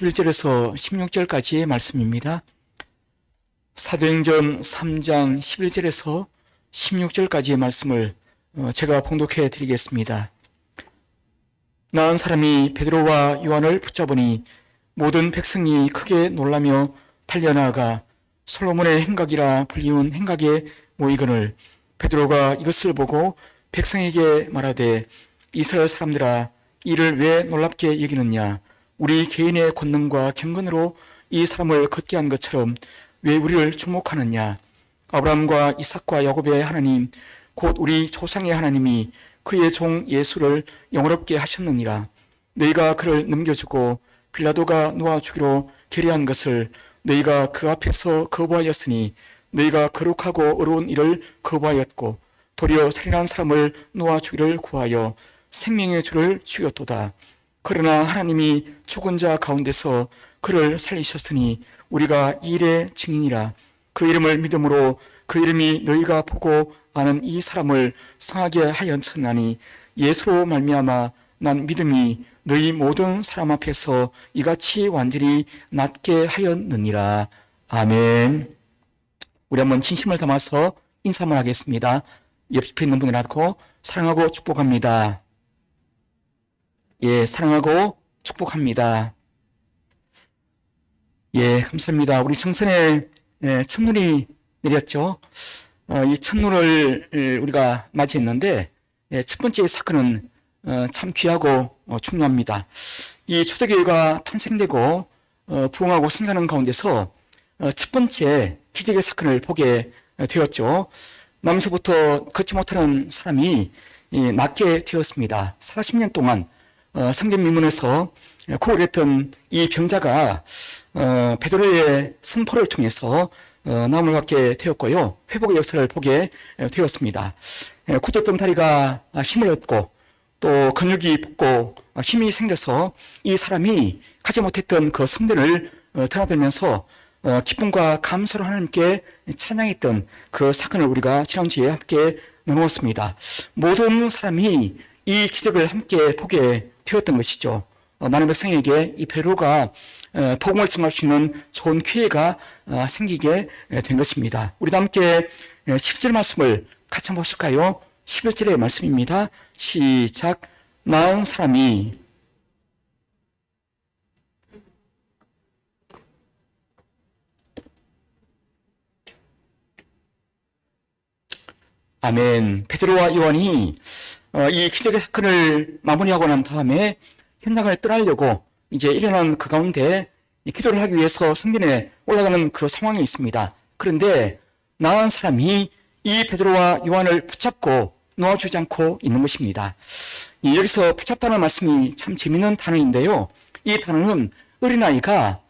11절에서 16절까지의 말씀입니다. 사도행전 3장 11절에서 16절까지의 말씀을 제가 봉독해 드리겠습니다. 나은 사람이 베드로와 요한을 붙잡으니 모든 백성이 크게 놀라며 달려나가 솔로몬의 행각이라 불리운 행각에 모이거늘 베드로가 이것을 보고 백성에게 말하되 이스라엘 사람들아 이를 왜 놀랍게 여기느냐 우리 개인의 권능과 경건으로 이 사람을 걷게 한 것처럼 왜 우리를 주목하느냐 아브라함과 이삭과 야곱의 하나님 곧 우리 조상의 하나님이 그의 종 예수를 영원롭게 하셨느니라. 너희가 그를 넘겨주고 빌라도가 놓아주기로 결의한 것을 너희가 그 앞에서 거부하였으니 너희가 거룩하고 어려운 일을 거부하였고 도리어 살인한 사람을 놓아주기를 구하여 생명의 주를 죽였도다. 그러나 하나님이 죽은 자 가운데서 그를 살리셨으니 우리가 이 일의 증인이라. 그 이름을 믿음으로 그 이름이 너희가 보고 아는 이 사람을 상하게 하였으나니 예수로 말미암아 난 믿음이 너희 모든 사람 앞에서 이같이 완전히 낫게 하였느니라. 아멘. 우리 한번 진심을 담아서 인사만 하겠습니다. 옆에 있는 분을 낳고 사랑하고 축복합니다. 예, 사랑하고 축복합니다. 예, 감사합니다. 우리 성선에 첫눈이 내렸죠. 이 첫눈을 우리가 맞이했는데 첫 번째 사건은 참 귀하고 중요합니다. 이 초대교회가 탄생되고 부흥하고 성장하는 가운데서 첫 번째 기적의 사건을 보게 되었죠. 나면서부터 걷지 못하는 사람이 낫게 되었습니다. 40년 동안 성전 미문에서 고을했던 이 병자가 베드로의 선포를 통해서 나음을 갖게 되었고요. 회복의 역사를 보게 되었습니다. 굳었던 다리가 힘을 얻고 또 근육이 붙고 힘이 생겨서 이 사람이 가지 못했던 그 성전을 드나들면서 기쁨과 감사로 하나님께 찬양했던 그 사건을 우리가 지난주에 함께 나누었습니다. 모든 사람이 이 기적을 함께 보게 되었던 것이죠. 많은 백성에게 이 베드로가 복음을 전할 수 있는 좋은 기회가 생기게 된 것입니다. 우리도 함께 10절 말씀을 같이 한번 보실까요? 11절의 말씀입니다. 시작. 나은 사람이 아멘. 베드로와 요한이 이 기적의 사건을 마무리하고 난 다음에 현장을 떠나려고 이제 일어난 그 가운데 기도를 하기 위해서 성전에 올라가는 그 상황이 있습니다. 그런데 나은 사람이 이 베드로와 요한을 붙잡고 놓아주지 않고 있는 것입니다. 여기서 붙잡다는 말씀이 참 재미있는 단어인데요. 이 단어는 어린아이가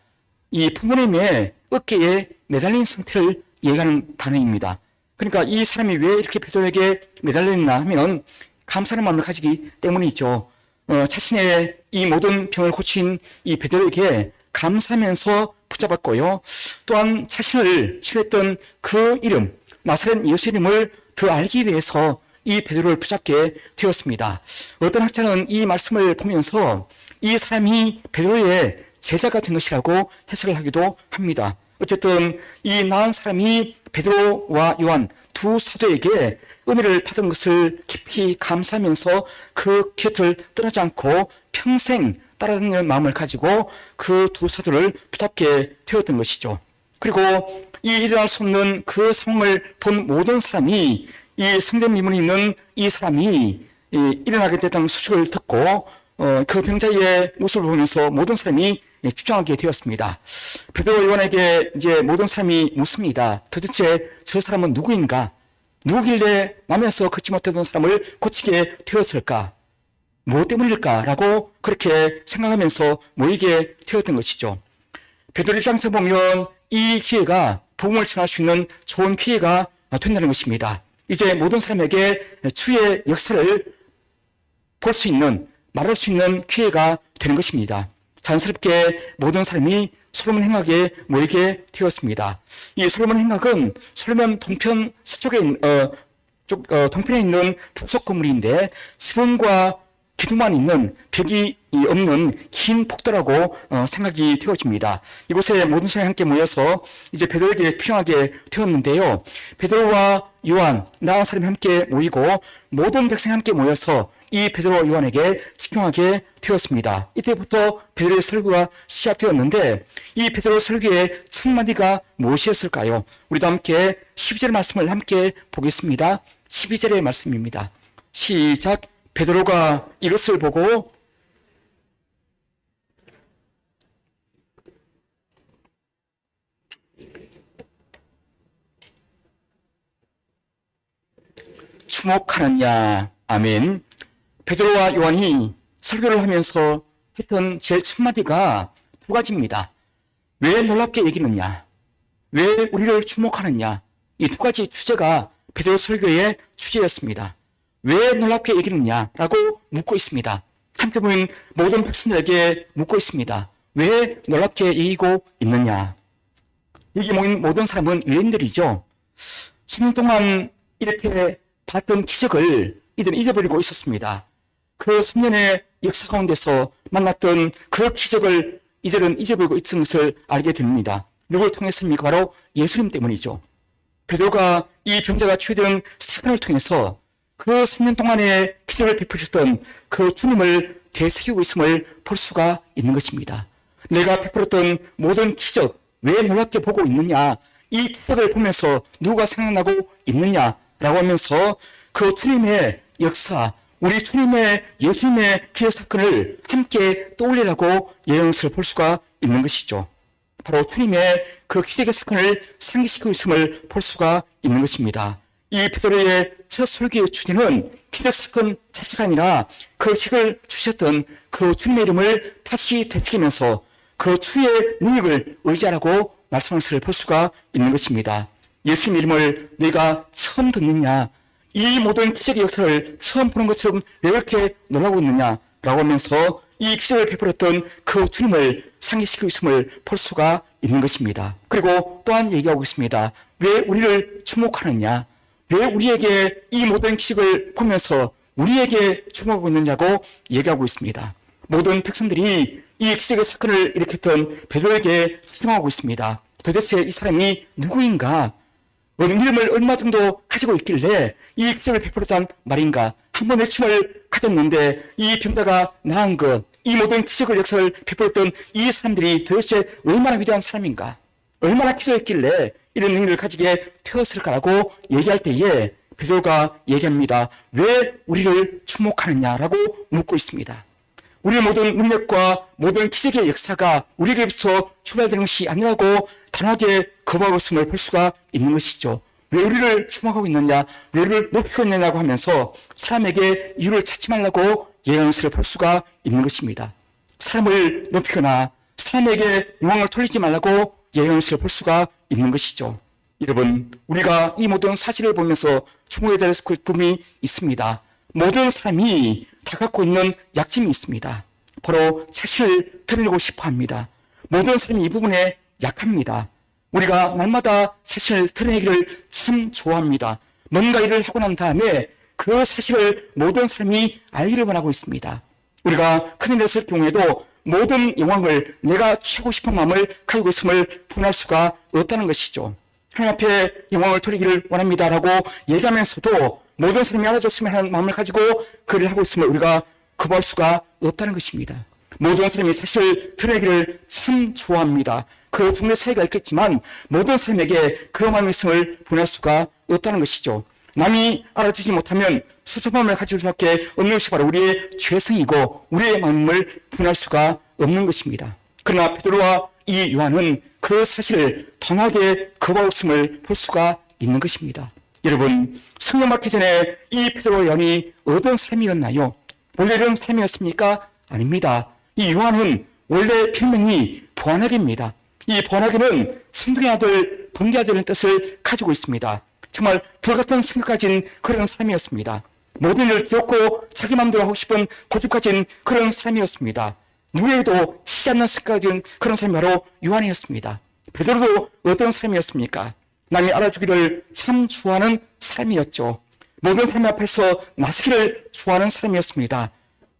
이 부모님의 어깨에 매달린 상태를 얘기하는 단어입니다. 그러니까 이 사람이 왜 이렇게 베드로에게 매달렸나 하면 감사하는 마음을 가지기 때문이죠. 자신의 이 모든 병을 고친 이 베드로에게 감사하면서 붙잡았고요. 또한 자신을 치료했던 그 이름, 나사렛 예수 이름을 더 알기 위해서 이 베드로를 붙잡게 되었습니다. 어떤 학자는 이 말씀을 보면서 이 사람이 베드로의 제자가 된 것이라고 해석을 하기도 합니다. 어쨌든 이 나은 사람이 베드로와 요한 두 사도에게 은혜를 받은 것을 깊이 감사하면서 그 곁을 떠나지 않고 평생 따라다니는 마음을 가지고 그 두 사도를 붙잡게 되었던 것이죠. 그리고 이 일어날 수 없는 그 상황을 본 모든 사람이 이 성전 미문에 있는 이 사람이 일어나게 됐다는 소식을 듣고 그 병자의 모습을 보면서 모든 사람이 집중하게 되었습니다. 베드로 요한에게 이제 모든 사람이 묻습니다. 도대체 저 사람은 누구인가? 누구길래 나면서 걷지 못하던 사람을 고치게 되었을까? 무엇 때문일까? 라고 그렇게 생각하면서 모이게 되었던 것이죠. 베드로 입장에서 보면 이 기회가 복음을 전할 수 있는 좋은 기회가 된다는 것입니다. 이제 모든 사람에게 주의 역사를 볼 수 있는, 말할 수 있는 기회가 되는 것입니다. 자연스럽게 모든 사람이 솔로몬 행각에 모이게 되었습니다. 이 솔로몬 행각은 솔로몬 동편 서쪽에 동편에 있는 북석 건물인데 지붕과 기둥만 있는 벽이 없는 긴 폭도라고 생각이 되어집니다. 이곳에 모든 사람이 함께 모여서 이제 베드로에게 피용하게 되었는데요. 베드로와 요한, 나은 사람이 함께 모이고 모든 백성이 함께 모여서 이 베드로와 요한에게 집중하게 되었습니다. 이때부터 베드로의 설교가 시작되었는데 이 베드로 설교의 첫 마디가 무엇이었을까요? 우리도 함께 12절 말씀을 함께 보겠습니다. 12절의 말씀입니다. 시작. 베드로가 이것을 보고 주목하느냐. 아멘. 베드로와 요한이 설교를 하면서 했던 제일 첫 마디가 두 가지입니다. 왜 놀랍게 여기느냐, 왜 우리를 주목하느냐. 이 두 가지 주제가 베드로 설교의 주제였습니다. 왜 놀랍게 여기느냐라고 묻고 있습니다. 함께 모인 모든 백성들에게 묻고 있습니다. 왜 놀랍게 여기고 있느냐. 여기 모인 모든 사람은 유대인들이죠. 10년 동안 이렇게 봤던 기적을 이들은 잊어버리고 있었습니다. 그 3년의 역사 가운데서 만났던 그 기적을 이들은 잊어버리고 있는 것을 알게 됩니다. 누굴 통해서입니까? 바로 예수님 때문이죠. 베드로가 이 병자가 치유되는 사건을 통해서 그 3년 동안의 기적을 베푸셨던 그 주님을 되새기고 있음을 볼 수가 있는 것입니다. 내가 베풀었던 모든 기적, 왜 놀랍게 보고 있느냐, 이 기적을 보면서 누가 생각나고 있느냐라고 하면서 그 주님의 역사, 우리 주님의 예수님의 기적 사건을 함께 떠올리라고 예언을 볼 수가 있는 것이죠. 바로 주님의 그 기적의 사건을 상기시키고 있음을 볼 수가 있는 것입니다. 이 베드로의 첫 설교의 주제는 기적 사건 자체가 아니라 그 기적을 주셨던 그 주님의 이름을 다시 되새기면서 그 주의 능력을 의지하라고 말씀하는 것을 볼 수가 있는 것입니다. 예수님 이름을 내가 처음 듣느냐, 이 모든 기적의 역사를 처음 보는 것처럼 왜 이렇게 놀라고 있느냐라고 하면서 이 기적을 베풀었던 그 주님을 상기시키고 있음을 볼 수가 있는 것입니다. 그리고 또한 얘기하고 있습니다. 왜 우리를 주목하느냐, 왜 우리에게 이 모든 기적을 보면서 우리에게 주목하고 있느냐고 얘기하고 있습니다. 모든 백성들이 이 기적의 사건을 일으켰던 베드로에게 집중하고 있습니다. 도대체 이 사람이 누구인가? 이름을 얼마 정도 가지고 있길래 이 기적을 베풀었단 말인가? 한 번의 춤을 가졌는데 이 병자가 나은 것, 이 모든 기적을 역사를 베풀었던 이 사람들이 도대체 얼마나 위대한 사람인가? 얼마나 기도했길래 이런 능력을 가지게 되었을까라고 얘기할 때에 베드로가 얘기합니다. 왜 우리를 주목하느냐라고 묻고 있습니다. 우리의 모든 능력과 모든 기적의 역사가 우리에게부터 출발되는 것이 아니라고 단호하게 거부하고 있음을 볼 수가 있는 것이죠. 왜 우리를 주목하고 있느냐, 왜 우리를 높이고 있느냐고 하면서 사람에게 이유를 찾지 말라고 예언을 볼 수가 있는 것입니다. 사람을 높이거나 사람에게 영광을 돌리지 말라고 예언을 볼 수가 있는 것이죠. 여러분, 우리가 이 모든 사실을 보면서 주목해야 될 부분이 있습니다. 모든 사람이 다 갖고 있는 약점이 있습니다. 바로 자신을 드러내고 싶어 합니다. 모든 사람이 이 부분에 약합니다. 우리가 날마다 자신을 드러내기를 참 좋아합니다. 뭔가 일을 하고 난 다음에 그 사실을 모든 사람이 알기를 원하고 있습니다. 우리가 큰일 났을 경우에도 모든 영광을 내가 취하고 싶은 마음을 가지고 있음을 분할 수가 없다는 것이죠. 하나님 앞에 영광을 돌리기를 원합니다라고 얘기하면서도 모든 사람이 알아줬으면 하는 마음을 가지고 그를 하고 있음을 우리가 거부할 수가 없다는 것입니다. 모든 사람이 사실을 드러내기를 참 좋아합니다. 그 종류의 차이가 있겠지만 모든 사람에게 그런 마음이 있음을 분할 수가 없다는 것이죠. 남이 알아주지 못하면 섭섭함을 가질 수밖에 없는 것이 바로 우리의 죄성이고 우리의 마음을 분할 수가 없는 것입니다. 그러나 베드로와 이 요한은 그 사실을 당하게 거부했음을 볼 수가 있는 것입니다. 여러분, 성령 받기 전에 이 베드로와 요한이 어떤 삶이었나요? 원래 이런 삶이었습니까? 아닙니다. 이 요한은 원래 필명이 보아나게입니다. 이 보아나게는 순둥이 아들, 번개 아들의 뜻을 가지고 있습니다. 정말 불같은 생각 가진 그런 삶이었습니다. 모든 일을 기었고 자기 마음대로 하고 싶은 고집 가진 그런 삶이었습니다. 누구에게도 치지 않는 생각 가진 그런 삶이 바로 요한이었습니다. 베드로도 어떤 삶이었습니까? 남이 알아주기를 참 좋아하는 삶이었죠. 모든 삶 앞에서 나서기를 좋아하는 삶이었습니다.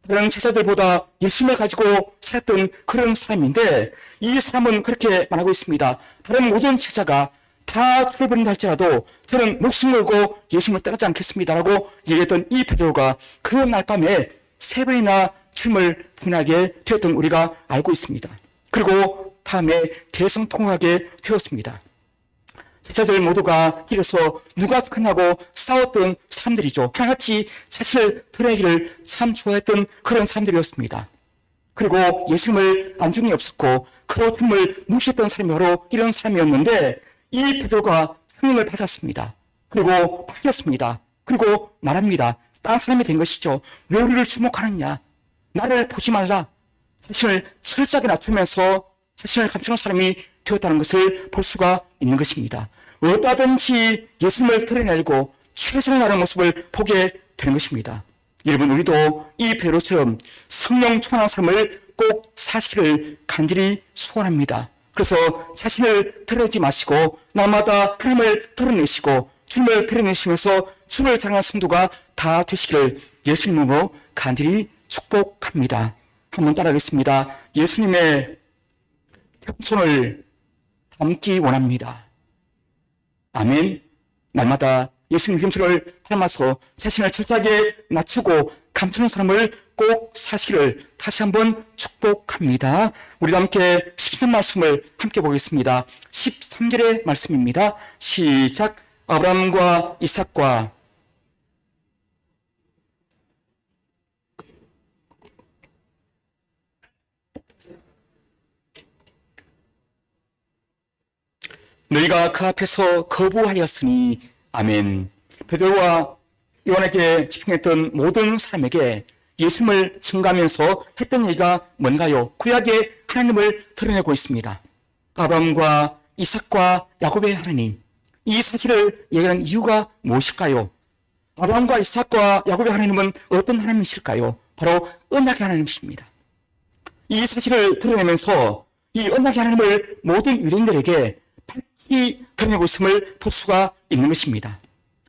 다른 제자들보다 열심을 가지고 살았던 그런 사람인데 이 사람은 그렇게 말하고 있습니다. 다른 모든 제자가 다 죽을 버린다 할지라도 저는 목숨 걸고 예수님을 따르지 않겠습니다라고 얘기했던 이 베드로가 그 날 밤에 3번이나 주님을 부인하게 되었던 우리가 알고 있습니다. 그리고 다음에 대성통곡하게 되었습니다. 제자들 모두가 이래서 누가 끝나고 싸웠던 사람들이죠. 하나같이 자신을 드러내기를 참 좋아했던 그런 사람들이었습니다. 그리고 예수님을 안중이 없었고 그 주님을 무시했던 사람이 바로 이런 사람이었는데 이 베드로가 성령을 받았습니다. 그리고 바뀌었습니다. 그리고 말합니다. 다른 사람이 된 것이죠. 왜 우리를 주목하느냐? 나를 보지 말라. 자신을 철저하게 낮추면서 자신을 감추는 사람이 되었다는 것을 볼 수가 있는 것입니다. 어디든지 예수님을 드러내고 최선을 다하는 모습을 보게 되는 것입니다. 여러분, 우리도 이 베드로처럼 성령 충만한 삶을 꼭 사시기를 간절히 소원합니다. 그래서 자신을 드러내지 마시고 날마다 하나님을 드러내시고 주님을 드러내시면서 주를 자랑하는 성도가 다 되시기를 예수님으로 간절히 축복합니다. 한번 따라하겠습니다. 예수님의 겸손을 담기 원합니다. 아멘. 날마다 예수님 겸손을 닮아서 자신을 철저하게 낮추고 감추는 사람을 꼭 사시기를 다시 한번 축복합니다. 우리도 함께 10절 말씀을 함께 보겠습니다. 13절의 말씀입니다. 시작. 아브라함과 이삭과 너희가 그 앞에서 거부하였으니 아멘. 베드로와 요한에게 집중했던 모든 사람에게 예수님을 증거하면서 했던 얘기가 뭔가요? 구약의 하나님을 드러내고 있습니다. 아브라함과 이삭과 야곱의 하나님, 이 사실을 얘기하는 이유가 무엇일까요? 아브라함과 이삭과 야곱의 하나님은 어떤 하나님이실까요? 바로 언약의 하나님이십니다. 이 사실을 드러내면서 이 언약의 하나님을 모든 유대인들에게 밝히 드러내고 있음을 볼 수가 있는 것입니다.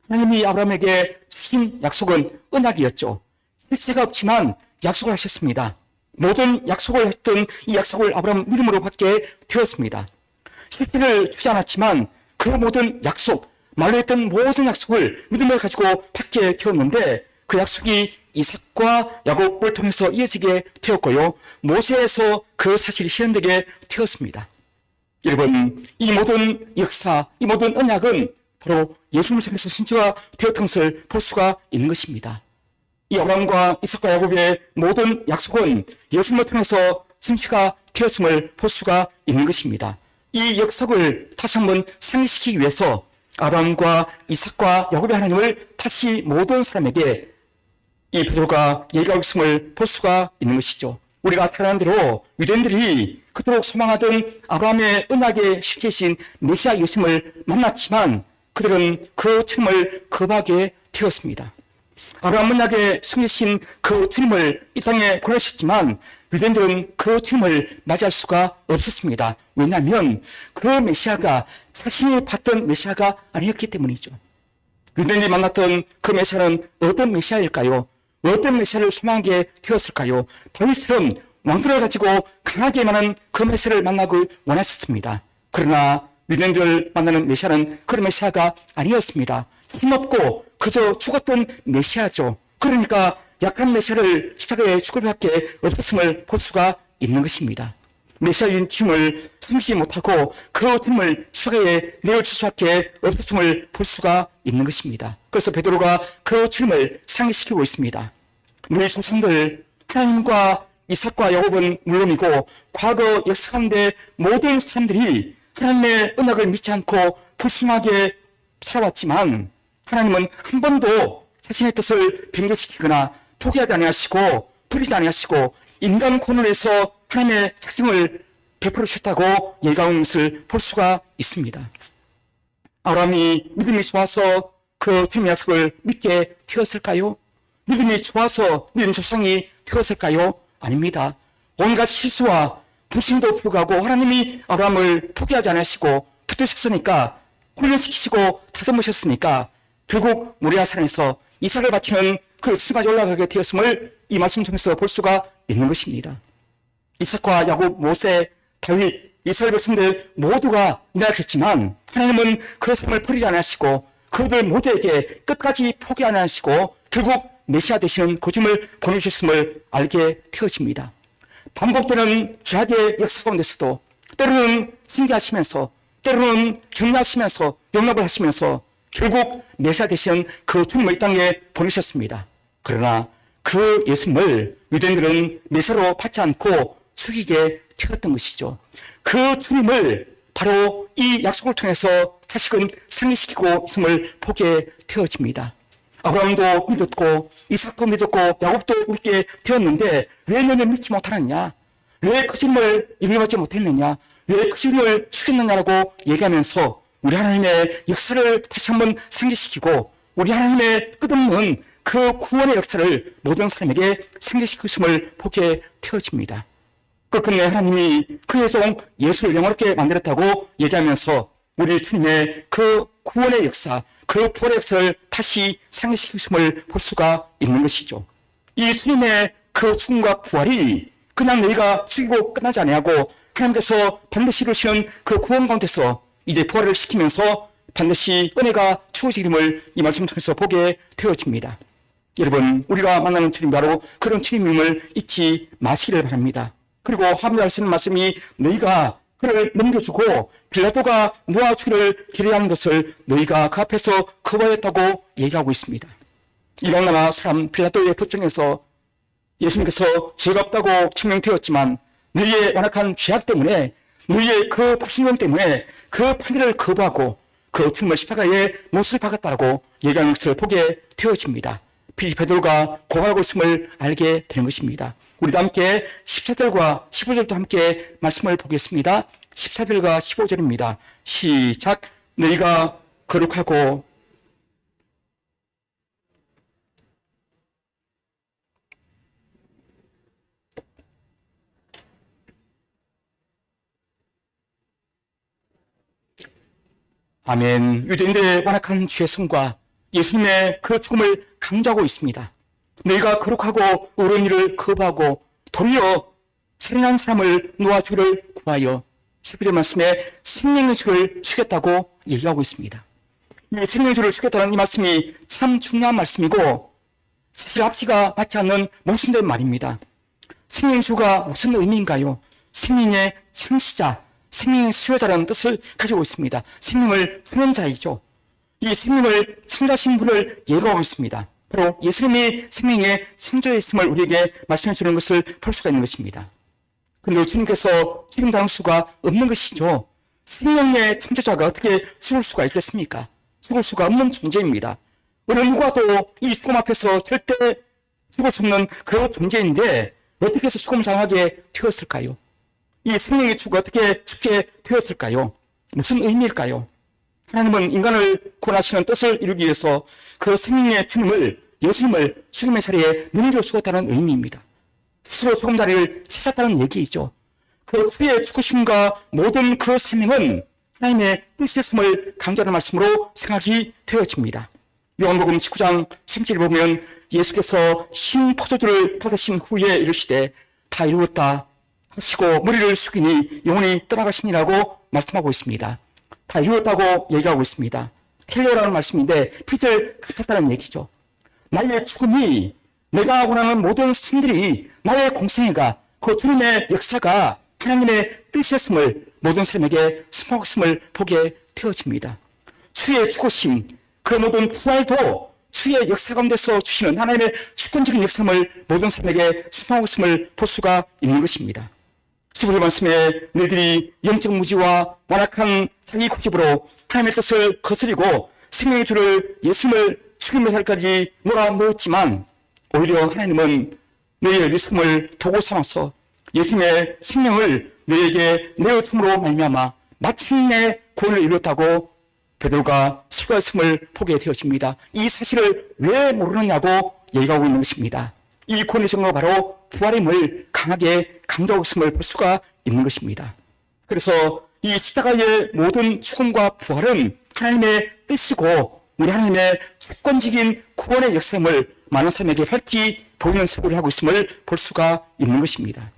하나님이 아브라함에게 주신 약속은 언약이었죠. 실체가 없지만 약속을 하셨습니다. 모든 약속을 했던 이 약속을 아브라함 믿음으로 받게 되었습니다. 실체를 주지 않았지만 그 모든 약속, 말로 했던 모든 약속을 믿음을 가지고 받게 되었는데 그 약속이 이삭과 야곱을 통해서 이어지게 되었고요. 모세에서 그 사실이 실현되게 되었습니다. 여러분, 이 모든 역사, 이 모든 언약은 바로 예수님을 통해서 신체가 되었던 것을 볼 수가 있는 것입니다. 이 아브라함과 이삭과 야곱의 모든 약속은 예수님을 통해서 성취가 되었음을 볼 수가 있는 것입니다. 이 약속을 다시 한번 상기시키기 위해서 아브라함과 이삭과 야곱의 하나님을 다시 모든 사람에게 이 베드로가 얘기하고 있음을 볼 수가 있는 것이죠. 우리가 태어난 대로 유대인들이 그토록 소망하던 아브라함의 언약의 실체이신 메시아 예수님을 만났지만 그들은 그 주님을 거부하게 되었습니다. 아브라함 언약의 성리신 그 주님을 이 땅에 보내셨지만 유대인들은 그 주님을 맞이할 수가 없었습니다. 왜냐하면 그 메시아가 자신이 봤던 메시아가 아니었기 때문이죠. 유대인들이 만났던 그 메시아는 어떤 메시아일까요? 어떤 메시아를 소망하게 되었을까요? 다윗처럼 왕권을 가지고 강하게 임하는 그 메시아를 만나고 원했었습니다. 그러나 유대인들을 만나는 메시아는 그런 메시아가 아니었습니다. 힘없고 그저 죽었던 메시아죠. 그러니까 약한 메시아를 십자가에 죽을 밖에 없었음을 볼 수가 있는 것입니다. 메시아인 주님을 숨지 못하고 그 주님을 십자가에 내어줄 수밖에 없었음을 볼 수가 있는 것입니다. 그래서 베드로가 그 주님을 상기시키고 있습니다. 우리 조상들 하나님과 이삭과 야곱은 물론이고 과거 역사 가운데 모든 사람들이 하나님의 언약을 믿지 않고 불순하게 살아왔지만 하나님은 한 번도 자신의 뜻을 변경시키거나 포기하지 아니하시고 버리지 아니하시고 인간 코너에서 하나님의 작정을 베풀어 주셨다고 얘기하는 것을 볼 수가 있습니다. 아브라함이 믿음이 좋아서 그 주님의 약속을 믿게 되었을까요? 믿음이 좋아서 믿음 조상이 되었을까요? 아닙니다. 온갖 실수와 불신도 불구하고 하나님이 아브라함을 포기하지 않으시고 붙드셨으니까 훈련시키시고 다듬으셨으니까 결국 모리아산에서 이삭을 바치는 그 수까지 올라가게 되었음을 이 말씀 통해서 볼 수가 있는 것입니다. 이삭과 야곱, 모세, 다윗, 이스라엘 백성들 모두가 이날했지만 하나님은 그 삶을 버리지 않으시고 그들 모두에게 끝까지 포기 안 하시고 결국 메시아 되시는 고짐을 보내주셨음을 알게 되어집니다. 반복되는 죄악의 역사 가운데서도 때로는 징계하시면서 때로는 격려하시면서 용납을 하시면서 결국 메시아 되시는 그 주님을 이 땅에 보내셨습니다. 그러나 그 예수님을 유대인들은 메시아로 받지 않고 죽이게 되었던 것이죠. 그 주님을 바로 이 약속을 통해서 다시금 상기시키고 있음을 보게 되어집니다. 아브라함도 믿었고 이삭도 믿었고 야곱도 믿게 되었는데 왜 너는 믿지 못하느냐? 왜 그 주님을 인정하지 못했느냐? 왜 그 주님을 죽였느냐라고 얘기하면서 우리 하나님의 역사를 다시 한번 상기시키고 우리 하나님의 끝없는 그 구원의 역사를 모든 사람에게 상기시키고 있음을 보게 되어집니다. 끝끝내 하나님이 그의 종 예수를 영원하게 만들었다고 얘기하면서 우리 주님의 그 구원의 역사, 그 부활의 역사를 다시 상기시키고 있음을 볼 수가 있는 것이죠. 이 주님의 그 죽음과 부활이 그냥 너희가 죽이고 끝나지 아니하고 하나님께서 반드시 이루시는 그 구원 가운데서 이제 부활을 시키면서 반드시 은혜가 주어지림을 이 말씀 통해서 보게 되어집니다. 여러분, 우리가 만나는 주님 바로 그런 주님임을 잊지 마시기를 바랍니다. 그리고 하나님께서 하시는 말씀이 너희가 그를 넘겨주고 빌라도가 놓아주기를 기대하는 것을 너희가 그 앞에서 거부하였다고 얘기하고 있습니다. 이방 나라 사람 빌라도의 법정에서 예수님께서 죄가 없다고 증명되었지만 너희의 완악한 죄악 때문에 너희의 그 불순종 때문에 그 판결을 거부하고 그 주님을 십자가에 못을 박았다고 얘기하는 것을 보게 되어집니다. 베드로가 고발하고 있음을 알게 되는 것입니다. 우리도 함께 14절과 15절도 함께 말씀을 보겠습니다. 14절과 15절입니다. 시작. 너희가 거룩하고 아멘. 유대인들의 완악한 죄성과 예수님의 그 죽음을 강조하고 있습니다. 너희가 거룩하고 의로운 일을 거부하고 도리어 살인한 사람을 놓아주기를 구하여 11절 말씀에 생명의 주를 죽였다고 얘기하고 있습니다. 이 생명의 주를 죽였다는 이 말씀이 참 중요한 말씀이고 사실 앞뒤가 맞지 않는 모순된 말입니다. 생명의 주가 무슨 의미인가요? 생명의 창시자, 생명의 수요자라는 뜻을 가지고 있습니다. 생명을 주는 자이죠. 이 생명을 창조하신 분을 예고하고 있습니다. 바로 예수님이 생명의 창조였음을 우리에게 말씀해 주는 것을 볼 수가 있는 것입니다. 그런데 주님께서 죽임당할 수가 없는 것이죠. 생명의 창조자가 어떻게 죽을 수가 있겠습니까? 죽을 수가 없는 존재입니다. 어느 누구와도 이 죽음 앞에서 절대 죽을 수 없는 그런 존재인데 어떻게 해서 죽음을 당하게 되었을까요? 이 생명의 주가 어떻게 죽게 되었을까요? 무슨 의미일까요? 하나님은 인간을 구원하시는 뜻을 이루기 위해서 그 생명의 주님을, 예수님을 죽음의 자리에 넘겨주었다는 의미입니다. 스스로 죽음 자리를 찾았다는 얘기이죠. 그 후의 죽으심과 모든 그 사명은 하나님의 뜻이었음을 강조하는 말씀으로 생각이 되어집니다. 요한복음 19장 17절에 보면 예수께서 신 포도주를 받으신 후에 이르시되 다 이루었다 하시고 머리를 숙이니 영혼이 떠나가시니라고 말씀하고 있습니다. 다 이루었다고 얘기하고 있습니다. 텔레라는 말씀인데 빛을 같았다는 얘기죠. 나의 죽음이 내가 원하는 모든 삶들이 나의 공생애가 그 주님의 역사가 하나님의 뜻이었음을 모든 사람에게 승화하고 있음을 보게 되어집니다. 주의 죽으심, 그 모든 부활도 주의 역사 가운데서 주시는 하나님의 주권적인 역사를 모든 사람에게 승화하고 있음을 볼 수가 있는 것입니다. 15절 말씀에 너희들이 영적 무지와 완악한 자기 고집으로 하나님의 뜻을 거스리고 생명의 주를 예수님을 죽임의 살까지 몰아넣었지만 오히려 하나님은 너희의 리스크를 도구 삼아서 예수님의 생명을 너희에게 내어줌으로 말미암아 마침내 구원을 이루었다고 베드로가 수고했음을 보게 되었습니다. 이 사실을 왜 모르느냐고 얘기하고 있는 것입니다. 이 구원의 증거가 바로 부활임을 강하게 강조하고 있음을 볼 수가 있는 것입니다. 그래서 이 십자가의 모든 죽음과 부활은 하나님의 뜻이고 우리 하나님의 주권적인 구원의 역사임을 많은 사람에게 밝히 보이는 세고를 하고 있음을 볼 수가 있는 것입니다.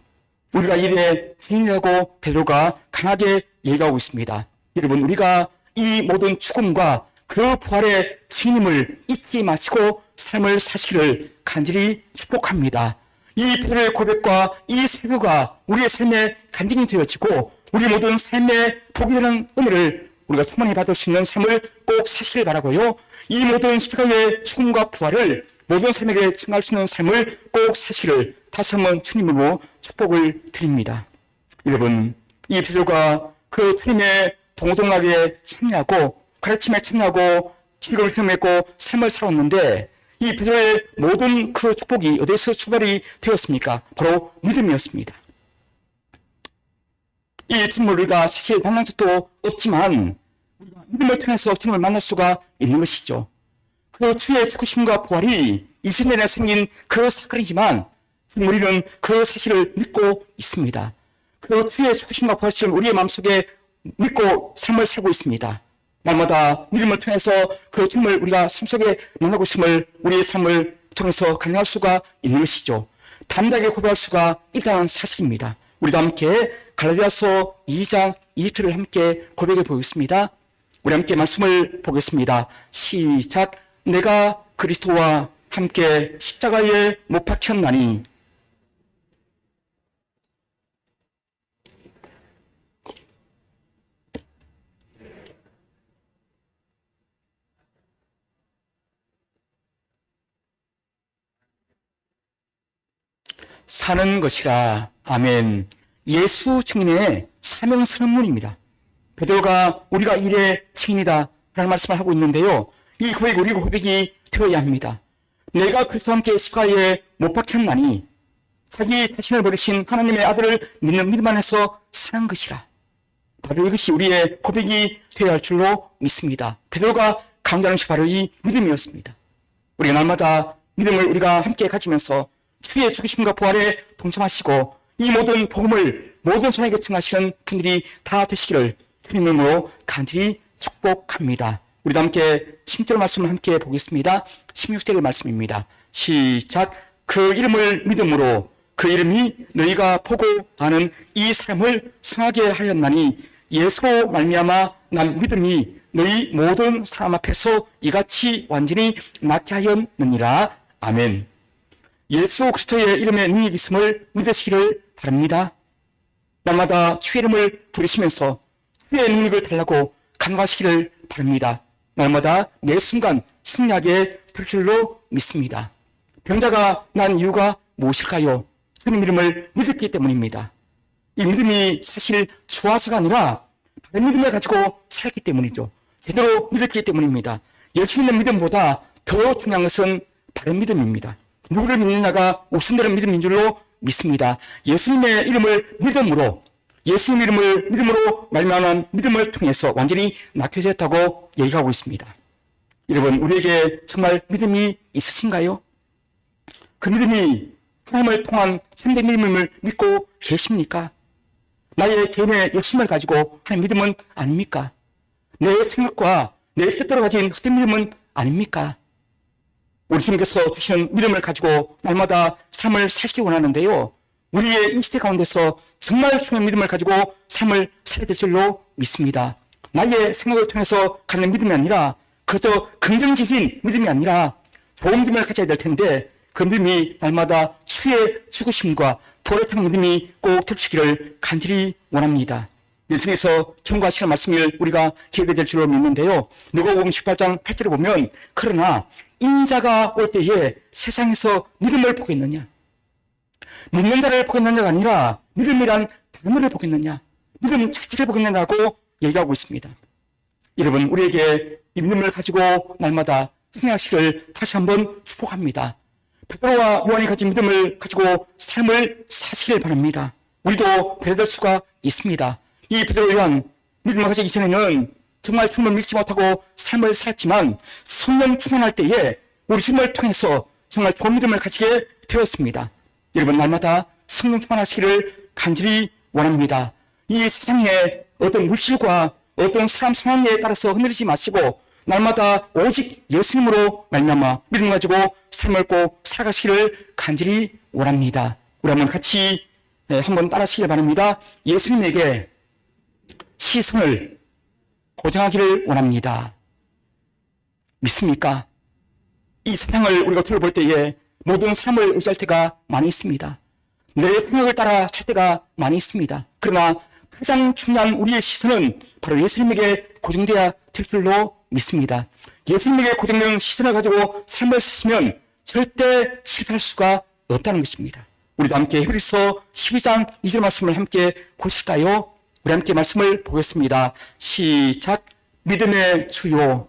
우리가 이래 증인이라고 베드로가 강하게 얘기하고 있습니다. 여러분, 우리가 이 모든 죽음과 그 부활의 증인임을 잊지 마시고 삶을 사시기를 간절히 축복합니다. 이 베드로의 고백과 이 설교가 우리의 삶에 간증이 되어지고 우리 모든 삶의 복이 되는 은혜를 우리가 충만히 받을 수 있는 삶을 꼭 사시길 바라고요. 이 모든 십자가의 죽음과 부활을 모든 삶에게 증할 수 있는 삶을 꼭 사시기를 다시 한번 주님으로 축복을 드립니다. 여러분, 이 베드로가 그 주님의 동고동락에 참여하고 가르침에 참여하고 기록을 경험했고 삶을 살았는데 이 베드로의 모든 그 축복이 어디서 출발이 되었습니까? 바로 믿음이었습니다. 이 주님을 우리가 사실 만난 적도 없지만 우리가 믿음을 통해서 주님을 만날 수가 있는 것이죠. 그 주의 죽으심과 부활이 이 시대에 생긴 그 사건이지만 우리는 그 사실을 믿고 있습니다. 그 주의 죽으심과 부활을 우리의 마음속에 믿고 삶을 살고 있습니다. 날마다 믿음을 통해서 그 주님을 우리가 삶 속에 만나고 있음을 우리의 삶을 통해서 가능할 수가 있는 것이죠. 담대하게 고백할 수가 있다는 사실입니다. 우리도 함께 갈라디아서 2장 20절을 함께 고백해 보겠습니다. 우리 함께 말씀을 보겠습니다. 시작. 내가 그리스도와 함께 십자가에 못 박혔나니 사는 것이라. 아멘. 예수 증인의 사명 선언문입니다. 베드로가 우리가 이래 증인이다 라는 말씀을 하고 있는데요. 이 고백이 우리 고백이 되어야 합니다. 내가 그리스도와 함께 십자가에 못 박혔나니 자기 자신을 버리신 하나님의 아들을 믿는 믿음 안에서 사는 것이라. 바로 이것이 우리의 고백이 되어야 할 줄로 믿습니다. 베드로가 강조하는 것이 바로 이 믿음이었습니다. 우리가 날마다 믿음을 우리가 함께 가지면서 주의 죽으심과 부활에 동참하시고 이 모든 복음을 모든 사람에게 증하시는 분들이 다 되시기를 주님 이름으로 간절히 축복합니다. 우리도 함께 16절 말씀을 함께 보겠습니다. 16절의 말씀입니다. 시작. 그 이름을 믿음으로 그 이름이 너희가 보고 아는 이 사람을 성하게 하였나니 예수로 말미암아 난 믿음이 너희 모든 사람 앞에서 이같이 완전히 낫게 하였느니라. 아멘. 예수 그리스도의 이름에 능력이 있음을 믿으시기를 바랍니다. 날마다 주의 이름을 부르시면서 주의 능력을 달라고 간구하시기를 바랍니다. 날마다 매 순간 승리하게 될 줄로 믿습니다. 병자가 난 이유가 무엇일까요? 주님 이름을 믿었기 때문입니다. 이 믿음이 사실 좋아서가 아니라 다른 믿음을 가지고 살기 때문이죠. 제대로 믿었기 때문입니다. 열심히 있는 믿음보다 더 중요한 것은 바른 믿음입니다. 누구를 믿느냐가 우선되는 믿음인 줄로 믿습니다. 예수님의 이름을 믿음으로, 예수님 이름을 믿음으로 말미암은 믿음을 통해서 완전히 낫게 되었다고 얘기하고 있습니다. 여러분, 우리에게 정말 믿음이 있으신가요? 그 믿음이 하나님을 통한 참된 믿음을 믿고 계십니까? 나의 개인의 열심을 가지고 하는 믿음은 아닙니까? 내 생각과 내 뜻대로 가진 헛된 믿음은 아닙니까? 우리 주님께서 주시는 믿음을 가지고 날마다 삶을 사시기 원하는데요. 우리의 이 시대 가운데서 정말 중요한 믿음을 가지고 삶을 살게 될 줄로 믿습니다. 나의 생각을 통해서 갖는 믿음이 아니라 그저 긍정적인 믿음이 아니라 좋은 믿음을 가져야 될 텐데 그 믿음이 날마다 주의 죽으심과 부활의 믿음이 꼭 되시기를 간절히 원합니다. 예수님께서 경고하시는 말씀을 우리가 기억해야 될 줄로 믿는데요. 누가복음 18장 8절에 보면 그러나 인자가 올 때에 세상에서 믿음을 보겠느냐? 믿는 자를 보겠느냐가 아니라 믿음이란 단어를 보겠느냐? 믿음 자체를 보겠느냐고 얘기하고 있습니다. 여러분, 우리에게 이 믿음을 가지고 날마다 승리하시기를 다시 한번 축복합니다. 베드로와 요한이 가진 믿음을 가지고 삶을 사시길 바랍니다. 우리도 배될 수가 있습니다. 이 베드로 요한 믿음을 가지기 전에는 정말 주님을 믿지 못하고 삶을 살았지만 성령 충만할 때에 우리 주님을 통해서 정말 좋은 믿음을 가지게 되었습니다. 여러분, 날마다 성령 충만하시기를 간절히 원합니다. 이 세상에 어떤 물질과 어떤 사람 상황에 따라서 흔들리지 마시고 날마다 오직 예수님으로 말미암아 믿음 가지고 삶을 꼭 살아가시기를 간절히 원합니다. 우리 한번 같이 한번 따라하시길 바랍니다. 예수님에게 시선을 고정하기를 원합니다. 믿습니까? 이 세상을 우리가 둘러볼 때에 모든 사람을 의지할 때가 많이 있습니다. 내 생각을 따라 살 때가 많이 있습니다. 그러나 가장 중요한 우리의 시선은 바로 예수님에게 고정되어야 될 줄로 믿습니다. 예수님에게 고정된 시선을 가지고 삶을 사시면 절대 실패할 수가 없다는 것입니다. 우리도 함께 히브리서 12장 2절 말씀을 함께 보실까요? 우리 함께 말씀을 보겠습니다. 시작. 믿음의 주요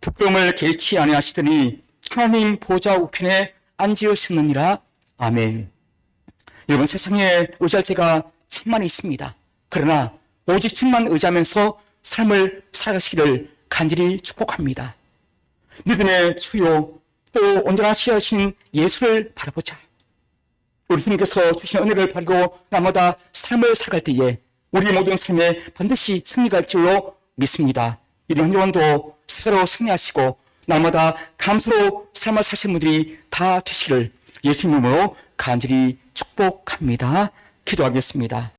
부끄러움을 개치 아니하시더니 하나님 보좌 우편에 앉으셨느니라. 아멘. 여러분, 세상에 의지할 때가 참 많이 있습니다. 그러나 오직 주님만 의지하면서 삶을 살아가시기를 간절히 축복합니다. 믿음의 주요 또 언제나 시하신 예수를 바라보자. 우리 주님께서 주신 은혜를 바라고 날마다 삶을 살아갈 때에 우리 모든 삶에 반드시 승리가 있을 줄로 믿습니다. 이런 영혼도 스스로 승리하시고 날마다 감사로 삶을 사신 분들이 다 되시기를 예수님으로 간절히 축복합니다. 기도하겠습니다.